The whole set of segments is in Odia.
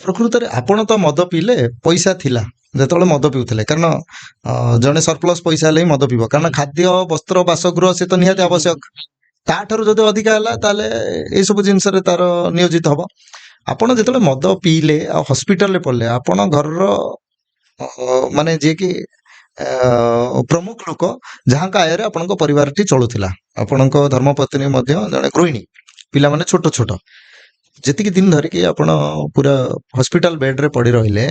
ପ୍ରକୃତରେ ଆପଣ ତ ମଦ ପିଇଲେ, ପଇସା ଥିଲା ଯେତେବେଳେ ମଦ ପିଉଥିଲେ, କାରଣ ଜଣେ ସରପ୍ଲସ୍ ପଇସା ହେଲେ ହିଁ ମଦ ପିଇବ, କାରଣ ଖାଦ୍ୟ, ବସ୍ତ୍ର, ବାସଗୃହ ସେ ତ ନିହାତି ଆବଶ୍ୟକ। ତାଠାରୁ ଯଦି ଅଧିକା ହେଲା ତାହେଲେ ଏଇସବୁ ଜିନିଷରେ ତାର ନିୟୋଜିତ ହବ। ଆପଣ ଯେତେବେଳେ ମଦ ପିଇଲେ ଆଉ ହସ୍ପିଟାଲରେ ପଡ଼ିଲେ, ଆପଣ ଘରର ମାନେ ଯିଏକି ପ୍ରମୁଖ ଲୋକ, ଯାହାଙ୍କ ଆୟରେ ଆପଣଙ୍କ ପରିବାରଟି ଚଳୁଥିଲା, ଆପଣଙ୍କ ଧର୍ମପତ୍ନୀ ମଧ୍ୟ ଜଣେ ଗୃହିଣୀ, ପିଲାମାନେ ଛୋଟ ଛୋଟ, ଯେତିକି ଦିନ ଧରିକି ଆପଣ ପୁରା ହସ୍ପିଟାଲ ବେଡରେ ପଡି ରହିଲେ,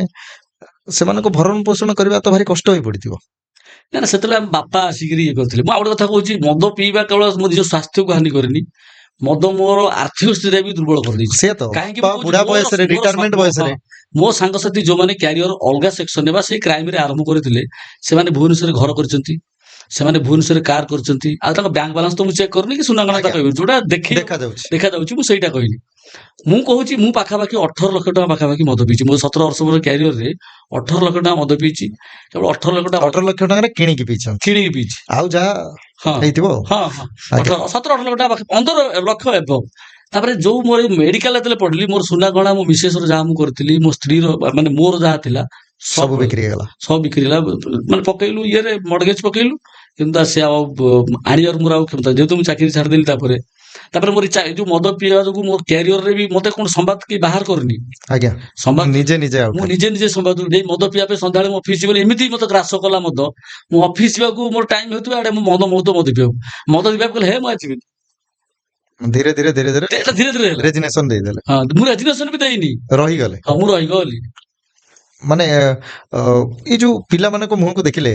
ସେମାନଙ୍କୁ ଭରଣ ପୋଷଣ କରିବା ତ ଭାରି କଷ୍ଟ ହେଇ ପଡିଥିବ। ନା ସେତେବେଳେ ଆମ ବାପା ଆସିକିରି ଇଏ କରିଥିଲେ। ମୁଁ ଆଉ ଗୋଟେ କଥା କହୁଛି, ମଦ ପିଇବା କେବଳ ମୋ ନିଜ ସ୍ୱାସ୍ଥ୍ୟକୁ ହାନି କରିନି, ମଦ ମୋର ଆର୍ଥିକ ସ୍ଥିତିରେ ବି ଦୁର୍ବଳ କରିଦେଇଛି। ସେ ତ କାହିଁକି ବାପା ବୁଢା ବୟସରେ, ରିଟାୟାରମେଣ୍ଟ ବୟସରେ ମୋ ସାଙ୍ଗସାଥି ଯୋଉମାନେ କ୍ୟାରିୟର ଅଲଗା ସେକ୍ସନରେ ବା ସେଇ କ୍ରାଇମରେ ଆରମ୍ଭ କରିଥିଲେ, ସେମାନେ ଭୁବନେଶ୍ୱରରେ ଘର କରିଛନ୍ତି, ସେମାନେ ଭୁବନେଶ୍ୱରରେ କାର୍ କରିଛନ୍ତି, ଆଉ ତାଙ୍କ ବ୍ୟାଙ୍କ ବାଲାନ୍ସ ତ ମୁଁ ଚେକ୍ କରୁନି କି ସୁନା ଗହଣା କହିବି, ଯୋଉଟା ଦେଖାଯାଉଛି ମୁଁ ସେଇଟା କହିଲି। ମୁଁ କହୁଛି, ମୁଁ ପାଖାପାଖି 18 ଲକ୍ଷ ଟଙ୍କା ପାଖାପାଖି ମଦ ପିଇଛି। ମୋ 17 ବର୍ଷ ମୋର କ୍ୟାରିୟରରେ 18 ଲକ୍ଷ ଟଙ୍କା ମଦ ପିଇଛି। କେବଳ 18 ଲକ୍ଷ ଟଙ୍କା 18 ଲକ୍ଷ ଟଙ୍କାରେ କିଣିକି ପିଇଛନ୍ତି, କିଣିକି ପିଇଛି। ଆଉ ଯାହା ହେଇଥିବ। ହଁ 17-18 ଲକ୍ଷ ଟଙ୍କା, 15 ଲକ୍ଷ ଏଭବ। ତାପରେ ଯୋଉ ମୋର ମେଡିକାଲ ଯେତେବେଳେ ପଢିଲି, ମୋର ସୁନା ଗହଣା, ମୋ ମିସେସର ଯାହା ମୁଁ କରିଥିଲି, ମୋ ସ୍ତ୍ରୀର ମାନେ ମୋର ଯାହା ଥିଲା ସବୁ ବିକ୍ରି ହେଇଗଲା। ସବୁ ବିକ୍ରି ହେଲା। ମାନେ ପକେଇଲୁ ଇଏରେ ମର୍ଟଗେଜ ପକେଇଲୁ, କିନ୍ତୁ ସେ ଆଉ ଆଣିବାର ମୋର ଆଉ କ୍ଷମତା, ଯେହେତୁ ମୁଁ ଚାକିରି ଛାଡ଼ିଦେଲି। ତାପରେ ମୋର ଯୋଉ ମଦ ପିଇବା ଯୋଗୁଁ ମୋ କ୍ୟାରିୟରରେ ବି ମତେ କଣ ସମ୍ବାଦ କି ବାହାର କରିନି। ଆଜ୍ଞା, ସମ୍ବାଦ ନିଜେ ମୁଁ ନିଜେ ସମ୍ବାଦ ଦେଇ ମଦ ପିଇବା ପାଇଁ ସନ୍ଧ୍ୟାବେଳେ ମୁଁ ଅଫିସ ଯିବି, ଏମିତି ମତେ ଗ୍ରାସ କଲା ମଦ। ମୁଁ ଅଫିସ ଯିବାକୁ ମୋର ଟାଇମ ହେଉଥିବା, ଆଡେ ମୁଁ ମଦ ପିଇବାକୁ କହିଲେ, ହେ ମୁଁ ଆସିବିନି। ଧୀରେ ଧୀରେ ରେଜିଗ୍ନେସନ ଦେଇଦେଲେ। ହଁ, ମୁଁ ରେଜିଗ୍ନେସନ ବି ଦେଇନି, ରହିଗଲେ। ହଁ, ମୁଁ ରହିଗଲି। ମାନେ ଏଇ ଯୋଉ ପିଲାମାନଙ୍କ ମୁହଁକୁ ଦେଖିଲେ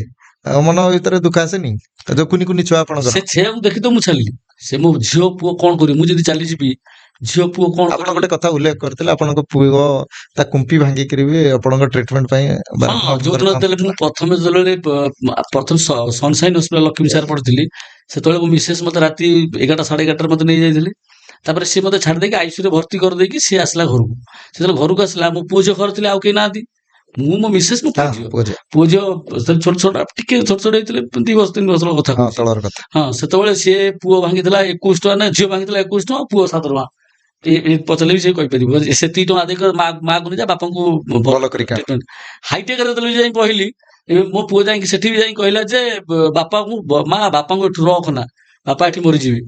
ମନ ଭିତରେ ଦୁଃଖ ଆସେନି? ଯୋଉ କୁନି କୁନି ଛୁଆ ଆପଣଙ୍କର, ସେ ଛେଆକୁ ଦେଖି ତ ମୁଁ ଛାଡ଼ିଲି। ସେ ମୋ ଝିଅ ପୁଅ କଣ କରିବି, ମୁଁ ଯଦି ଚାଲିଯିବି, ଝିଅ ପୁଅ କଣ? ଆପଣ ଗୋଟେ କଥା ଉଲ୍ଲେଖ କରିଥିଲେ, ଆପଣଙ୍କ ପୁଅ ତା କୁମ୍ପି ଭାଙ୍ଗିକିରି ବି ଆପଣଙ୍କ ଟ୍ରିଟମେଣ୍ଟ ପାଇଁ ଯୋଉଦିନ ଯେତେବେଳେ ମୁଁ ପ୍ରଥମେ ସନସାଇନ୍ ହସ୍ପିଟାଲ ଲକ୍ଷ୍ମୀ ସାର୍ ପଢିଥିଲି, ସେତେବେଳେ ମୋ ମିସେସ୍ ମତେ ରାତି 11ଟା 11:30 ମତେ ନେଇଯାଇଥିଲେ। ତାପରେ ସିଏ ମତେ ଛାଡି ଦେଇକି ଆଇସିୟୁରେ ଭର୍ତ୍ତି କରିଦେଇକି ସିଏ ଆସିଲା ଘରକୁ। ସେତେବେଳେ ଘରକୁ ଆସିଲା, ମୋ ପୁଅ ଝିଅ ଘରେ ଥିଲେ, ଆଉ କେହି ନାହାନ୍ତି। ମୁଁ, ମୋ ମିସେସ୍, ମୋ ପୁଅ ଝିଅ ଛୋଟ ଛୋଟ, ଟିକେ ଛୋଟ ଛୋଟ ହେଇଥିଲେ, 2 ବର୍ଷ 3 ବର୍ଷର କଥା କହୁଛି। ହଁ, ସେତେବେଳେ ସିଏ ପୁଅ ଭାଙ୍ଗିଥିଲା 21 ଟଙ୍କା, ନା ଝିଅ ଭାଙ୍ଗିଥିଲା 21 ଟଙ୍କା, ପୁଅ 7 ଟଙ୍କା। ପଚାରିଲେ ବି ସେ କହିପାରିବ, ସେତିକି ଟଙ୍କା ଦେଇକି ମାକୁ ନେଇଯା, ବାପାଙ୍କୁ ଭଲ କରି ହାଇଟେକରେ ଯେତେବେଳେ ଯାଇ କହିଲି, ମୋ ପୁଅ ଯାଇକି ସେଠି ବି ଯାଇ କହିଲା ଯେ ବାପାଙ୍କୁ ଏଠୁ ରଖନା, ବାପା ଏଠି ମରିଯିବେ,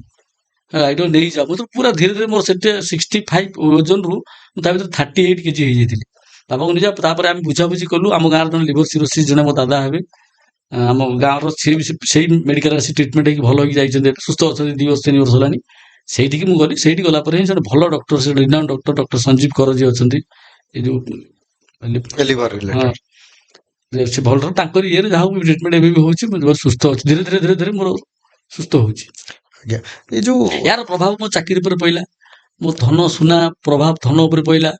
ଏଇଟା ନେଇଯାଅ। ମୁଁ ତ ପୁରା ଧୀରେ ଧୀରେ ମୋର ସେଠି 65 ଓଜନରୁ ମୁଁ ତା ଭିତରେ 38 କେଜି ହେଇଯାଇଥିଲି। ବାପାଙ୍କୁ ନେଇଯାଅ। ତାପରେ ଆମେ ବୁଝାବୁଝି କଲୁ, ଆମ ଗାଁର ଜଣେ ଲିଭର ସିରୋସିସ୍ ଜଣେ ମୋ ଦାଦା ହେବେ, ଆମ ଗାଁର ସେଇ ମେଡିକାଲ ଆସି ଟ୍ରିଟମେଣ୍ଟ ହେଇକି ଭଲ ହେଇକି ଯାଇଛନ୍ତି, ସୁସ୍ଥ ଅଛନ୍ତି 2 ବର୍ଷ 3 ବର୍ଷ ହେଲାଣି। ସେଇଠିକି ମୁଁ ଗଲି। ସେଇଠି ଗଲା ପରେ ହିଁ ଜଣେ ଭଲ ଡକ୍ଟର, ସେ ରିନାଉଣ୍ଡ ଡକ୍ଟର ସଞ୍ଜୀବ କରଜି ଅଛନ୍ତି, ଏଇ ଯୋଉ ସେ ଭଲ, ତାଙ୍କର ଇଏରେ ଯାହା ଟ୍ରିଟମେଣ୍ଟ ଏବେ ବି ହଉଛି, ମୁଁ ସୁସ୍ଥ ଅଛି। ଧୀରେ ଧୀରେ ମୋର ସୁସ୍ଥ ହଉଛି। ଏଇ ଯୋଉ ଏହାର ପ୍ରଭାବ ମୋ ଚାକିରି ଉପରେ ପଇଲା, ମୋ ଧନ ସୁନା ପ୍ରଭାବ ଧନ ଉପରେ ପଇଲା।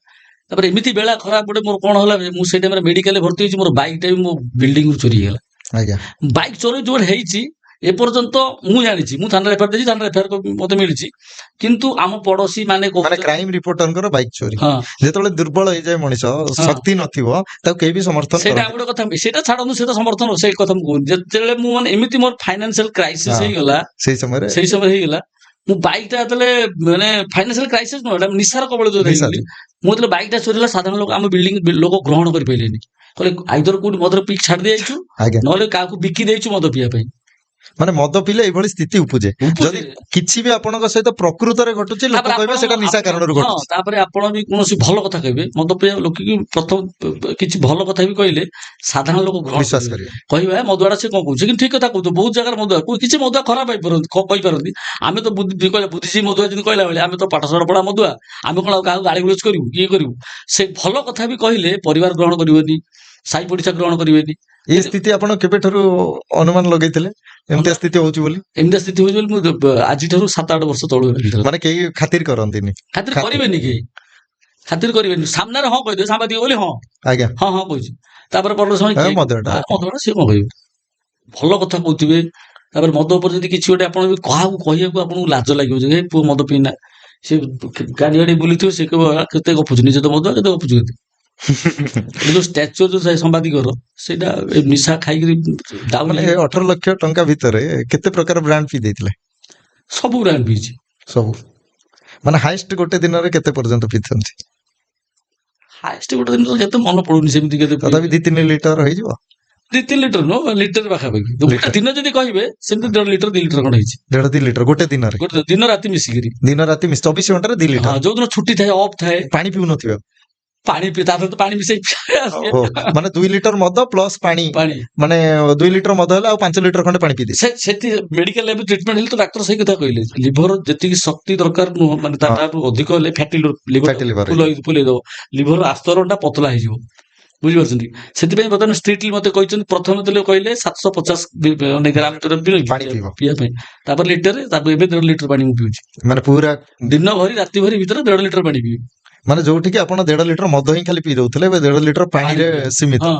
ତାପରେ ଏମିତି ବେଳା ଖରାପ ଗୋଟେ ମୋର କଣ ହେଲା, ମୁଁ ସେଇ ଟାଇମରେ ମେଡିକାଲରେ ଭର୍ତ୍ତି ହେଇଛି, ମୋର ବାଇକ୍ ଟା ବି ମୋ ବିଲ୍ଡିଂରୁ ଚୋରି ହେଇଗଲା। ବାଇକ୍ ଚୋରି ଯୋଉଠି ହେଇଛି, ଏପର୍ଯ୍ୟନ୍ତ ମୁଁ ଜାଣିଛି, ମୁଁ ଥାନାରେ ଏଫଆଇଆର ଦେଇଛି, ଥାନାରେ ଏଫଆଇଆର ମତେ ମିଳିଛି, କିନ୍ତୁ ଆମ ପଡୋଶୀ ମାନେ କ୍ରାଇମ ରିପୋର୍ଟରଙ୍କର ବାଇକ୍ ଚୋରି, ଯେତେବେଳେ ଦୁର୍ବଳ ହେଇଯାଏ ମଣିଷ, ଶକ୍ତି ନଥିବ, ତାକୁ କେହି ବି ସମର୍ଥନ ସେଇଟା ଗୋଟେ କଥା, ସେଇଟା ଛାଡନ୍ତୁ, ସେଇଟା ସମର୍ଥନ, ସେଇ କଥା ମୁଁ କହୁନି। ଯେତେବେଳେ ମୁଁ ମାନେ ଏମିତି ମୋର ଫାଇନାନ୍ସିଆଲ କ୍ରାଇସିସ୍ ହେଇଗଲା, ସେଇ ସମୟରେ ହେଇଗଲା, ମୁଁ ବାଇକ୍ ଟା ଯେତେବେଳେ ମାନେ ଫାଇନାନ୍ସିଆଲ କ୍ରାଇସିସ୍ ନୁହଁ, ଏଟା ନିଶାର କବଳ ଯୋଉ ହେଇଗଲି, ମୁଁ ଯେତେବେଳେ ବାଇକ୍ ଟା ଚୋରି ହେଲା, ସାଧାରଣ ଲୋକ, ଆମ ବିଲ୍ଡିଂ ଲୋକ ଗ୍ରହଣ କରିପାରିଲେନି। କହିଲେ ଆଇଦର କୋଉଠି ମଦର ପିଇକି ଛାଡି ଦେଇଛୁ, ନହେଲେ କାହାକୁ ବିକି ଦେଇଛୁ ମଦ ପିଇବା ପାଇଁ। ମାନେ ମଦ ପିଇଲେ ଏଇଭଳି ସ୍ଥିତି ଉପୁଜେ। ଯଦି କିଛି ବି ଆପଣଙ୍କ ସହିତ ପ୍ରକୃତରେ ଘଟୁଛି, ଲୋକ କହିବେ ସେଟା ନିଶା କାରଣରୁ ଘଟୁଛି। ତାପରେ ଆପଣ ବି କୌଣସି ଭଲ କଥା କହିବେ, ମଦ ପିଇବା ଲୋକ ପ୍ରଥମ କିଛି ଭଲ କଥା ବି କହିଲେ ସାଧାରଣ ଲୋକ ବିଶ୍ୱାସ କରିବେ, କହିବେ ମଦୁଆଟା ସେ କଣ କହୁଛି, କିନ୍ତୁ ଠିକ କଥା କହୁଛୁ। ବହୁତ ଜାଗାରେ ମଦୁଆ, କିଛି ମଦୁଆ ଖରାପ କହିପାରନ୍ତି। ଆମେ ତ ବୁଦ୍ଧିଜୀବୀ ମଦୁଆ ଯେମିତି କହିଲା ବେଳେ, ଆମେ ତ ପାଠଶାଠ ପଢା ମଦୁଆ, ଆମେ କଣ କାହାକୁ ଗାଳି ଗୁଲଜ କରିବୁ, ଇଏ କରିବୁ। ସେ ଭଲ କଥା ବି କହିଲେ ପରିବାର ଗ୍ରହଣ କରିବେନି, ସାହି ପଡିଶା ଗ୍ରହଣ କରିବେନି। ଏଇ ସ୍ଥିତି ଆପଣ କେବେଠାରୁ ଅନୁମାନ ଲଗେଇଥିଲେ ଏମିତିଆ ସ୍ଥିତି ହଉଛି ବୋଲି? ଏମିତିଆ ସ୍ଥିତି ହଉଛି ବୋଲି ମୁଁ ଆଜିଠାରୁ 7-8 ବର୍ଷ ତଳୁ, ମାନେ କେହି ଖାତିର କରନ୍ତିନି, ଖାତିର କରିବେନି, କେହି ଖାତିର କରିବେନି। ସାମ୍ନାରେ ହଁ କହିଦେବେ, ସାମ୍ବାଦିକ ବୋଲି ହଁ ଆଜ୍ଞା ହଁ କହୁଛି, ତାପରେ ପର ସମୟ ମଦୁଆଟା ସିଏ କଣ କହିବେ, ଭଲ କଥା କହୁଥିବେ। ତାପରେ ମଦ ଉପରେ ଯଦି କିଛି ଗୋଟେ ଆପଣ ବି କାହାକୁ କହିବାକୁ ଆପଣଙ୍କୁ ଲାଜ ଲାଗିବ, ଯେ ପୁଅ ମଦ ପିଇନା, ସେ ଗାଡି ବୁଲିଥିବ, ସେ କେତେ ଗପୁଛୁ, ନିଜେ ତ ମଦୁଆ, କେତେ ଗପୁଛୁ, କେତେ ଯୋଉ ଷ୍ଟାଚୁ ଯୋଉ ସାମ୍ବାଦିକର, ସେଇଟା ନିଶା ଖାଇକିରି। 18 ଲକ୍ଷ ଟଙ୍କା ଭିତରେ କେତେ ପ୍ରକାର ବ୍ରାଣ୍ଡ ପିଇ ଦେଇଥିଲେ? ସବୁ ବ୍ରାଣ୍ଡ ପିଇଛି, ସବୁ। ମାନେ ହାଇଷ୍ଟ ଗୋଟେ ଦିନରେ କେତେ ପର୍ଯ୍ୟନ୍ତ ପିଇଛନ୍ତି? ହାଏଷ୍ଟ ଗୋଟେ ଦିନ ତ କେତେ ମନେ ପଡୁନି ସେମିତି କେତେ ତଥାପି 2-3 ଲିଟର ହେଇଯିବ। 2-3 ଲିଟର ନୁହଁ ଲିଟର ପାଖାପାଖି ଗୋଟେ ଲିଟର। ଦିନ ଯଦି କହିବେ ସେମିତି 1.5 ଲିଟର 2 ଲିଟର ଖଣ୍ଡେ ହେଇଛି 1.5-2 ଲିଟର ଗୋଟେ ଦିନରେ। ଗୋଟେ ଦିନ ରାତି ମିଶିକିରି। ଦିନ ରାତି 24 ଘଣ୍ଟାରେ 2 ଲିଟର। ହଁ ଯୋଉଦିନ ଛୁଟି ଥାଏ ଅଫ୍ ଥାଏ ପାଣି ପିଉନଥିବେ। ପାଣି ତା ସହିତ ପାଣି ମିଶେଇ ଆସିବେ। ଓହୋ, ମାନେ 2 ଲିଟର ମଦ ପ୍ଲସ ପାଣି। ପାଣି ମାନେ 2 ଲିଟର ମଦ ହେଲେ ଆଉ 5 ଲିଟର ଖଣ୍ଡେ ପାଣି ପିଇଦିଏ। ସେଠି ମେଡିକାଲ ଏବେ ଟ୍ରିଟମେଣ୍ଟ ହେଲେ ତ ଡାକ୍ତର ସେଇ କଥା କହିଲେ ଲିଭର ଯେତିକି ଶକ୍ତି ଦରକାର ନୁହଁ ମାନେ ହଁ। ତାଠାରୁ ଅଧିକ ହେଲେ ଫ୍ୟାଟି ଲିଭର Fatty liver ଫୁଲେଇ ଦବ ଲିଭର ଆସ୍ତରଣଟା ପତଳା ହେଇଯିବ ବୁଝିପାରୁଛନ୍ତି ସେଥିପାଇଁ ବର୍ତ୍ତମାନ ଷ୍ଟ୍ରିକ୍ଟଲି ମତେ କହିଛନ୍ତି ପ୍ରଥମେ ଯେତେବେଳେ କହିଲେ 750 ମାନେ ଗ୍ରାମ ପାଣି ପିଇବ। ପିଇବା ପାଇଁ ତାପରେ ଲିଟରରେ ତାପରେ ଏବେ 1.5 ଲିଟର ପାଣି ମୁଁ ପିଉଛି ମାନେ ପୁରା ଦିନ ଭରି ରାତି ଭରି ଭିତରେ 1.5 ଲିଟର ପାଣି ପିଇବି ମାନେ ଯୋଉଠିକି ଆପଣ 1.5 ଲିଟର ମଦ ହିଁ ଖାଲି ପିଇ ଦଉଥିଲେ ଏବେ 1.5 ଲିଟର ପାଣିରେ ପାଣି ପିଇବା। ସୀମିତ। ହଁ